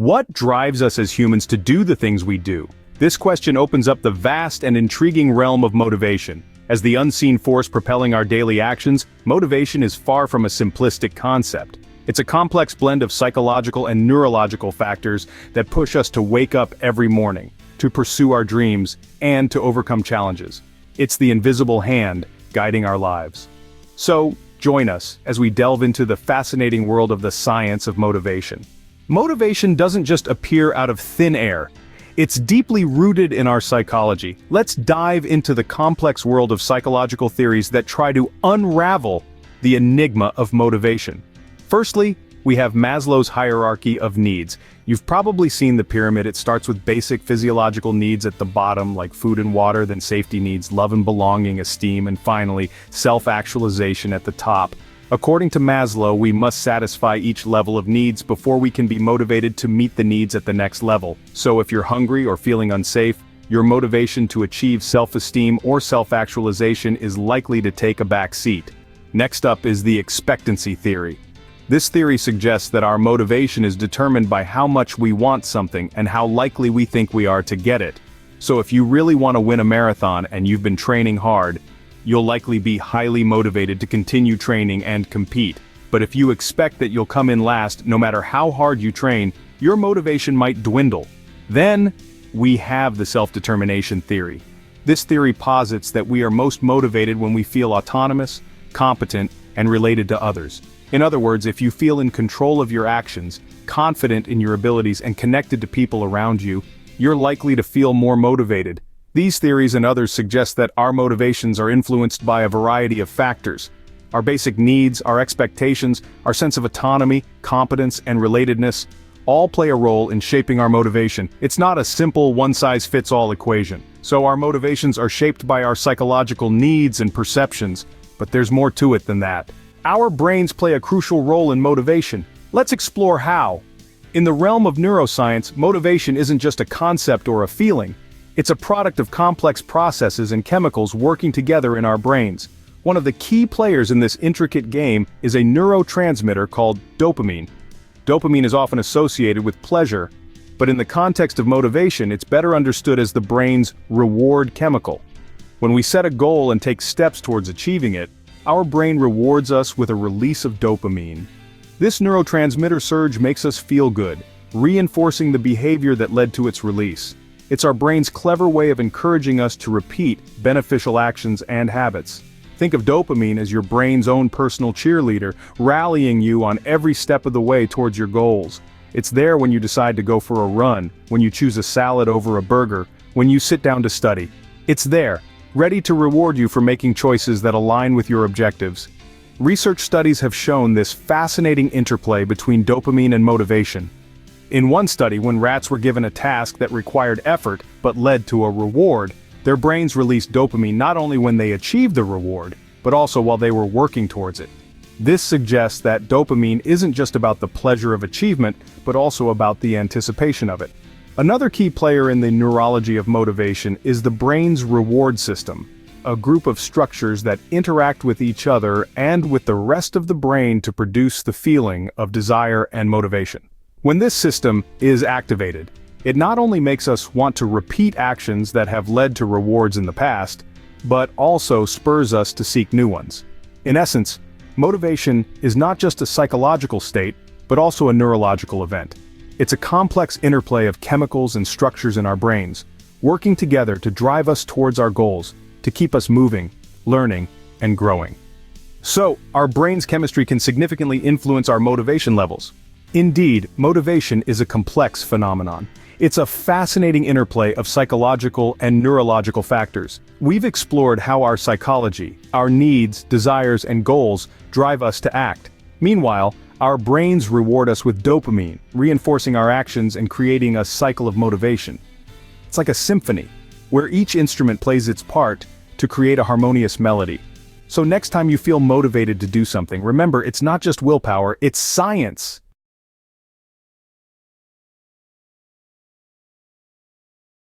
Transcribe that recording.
What drives us as humans to do the things we do? This question opens up the vast and intriguing realm of motivation. As the unseen force propelling our daily actions, motivation is far from a simplistic concept. It's a complex blend of psychological and neurological factors that push us to wake up every morning, to pursue our dreams, and to overcome challenges. It's the invisible hand guiding our lives. So, join us as we delve into the fascinating world of the science of motivation. Motivation doesn't just appear out of thin air. It's deeply rooted in our psychology. Let's dive into the complex world of psychological theories that try to unravel the enigma of motivation. Firstly, we have Maslow's hierarchy of needs. You've probably seen the pyramid. It starts with basic physiological needs at the bottom, like food and water, then safety needs, love and belonging, esteem, and finally, self-actualization at the top. According to Maslow, we must satisfy each level of needs before we can be motivated to meet the needs at the next level. So if you're hungry or feeling unsafe, your motivation to achieve self-esteem or self-actualization is likely to take a back seat. Next up is the expectancy theory. This theory suggests that our motivation is determined by how much we want something and how likely we think we are to get it. So if you really want to win a marathon and you've been training hard, you'll likely be highly motivated to continue training and compete. But if you expect that you'll come in last no matter how hard you train, your motivation might dwindle. Then, we have the self-determination theory. This theory posits that we are most motivated when we feel autonomous, competent, and related to others. In other words, if you feel in control of your actions, confident in your abilities, and connected to people around you, you're likely to feel more motivated. These theories and others suggest that our motivations are influenced by a variety of factors. Our basic needs, our expectations, our sense of autonomy, competence, and relatedness all play a role in shaping our motivation. It's not a simple one-size-fits-all equation. So our motivations are shaped by our psychological needs and perceptions, but there's more to it than that. Our brains play a crucial role in motivation. Let's explore how. In the realm of neuroscience, motivation isn't just a concept or a feeling. It's a product of complex processes and chemicals working together in our brains. One of the key players in this intricate game is a neurotransmitter called dopamine. Dopamine is often associated with pleasure, but in the context of motivation, it's better understood as the brain's reward chemical. When we set a goal and take steps towards achieving it, our brain rewards us with a release of dopamine. This neurotransmitter surge makes us feel good, reinforcing the behavior that led to its release. It's our brain's clever way of encouraging us to repeat beneficial actions and habits. Think of dopamine as your brain's own personal cheerleader, rallying you on every step of the way towards your goals. It's there when you decide to go for a run, when you choose a salad over a burger, when you sit down to study. It's there, ready to reward you for making choices that align with your objectives. Research studies have shown this fascinating interplay between dopamine and motivation. In one study, when rats were given a task that required effort but led to a reward, their brains released dopamine not only when they achieved the reward, but also while they were working towards it. This suggests that dopamine isn't just about the pleasure of achievement, but also about the anticipation of it. Another key player in the neurology of motivation is the brain's reward system, a group of structures that interact with each other and with the rest of the brain to produce the feeling of desire and motivation. When this system is activated, it not only makes us want to repeat actions that have led to rewards in the past, but also spurs us to seek new ones. In essence, motivation is not just a psychological state, but also a neurological event. It's a complex interplay of chemicals and structures in our brains, working together to drive us towards our goals, to keep us moving, learning, and growing. So, our brain's chemistry can significantly influence our motivation levels. Indeed, motivation is a complex phenomenon. It's a fascinating interplay of psychological and neurological factors. We've explored how our psychology, our needs, desires, and goals drive us to act. Meanwhile, our brains reward us with dopamine, reinforcing our actions and creating a cycle of motivation. It's like a symphony, where each instrument plays its part to create a harmonious melody. So next time you feel motivated to do something, remember it's not just willpower, it's science.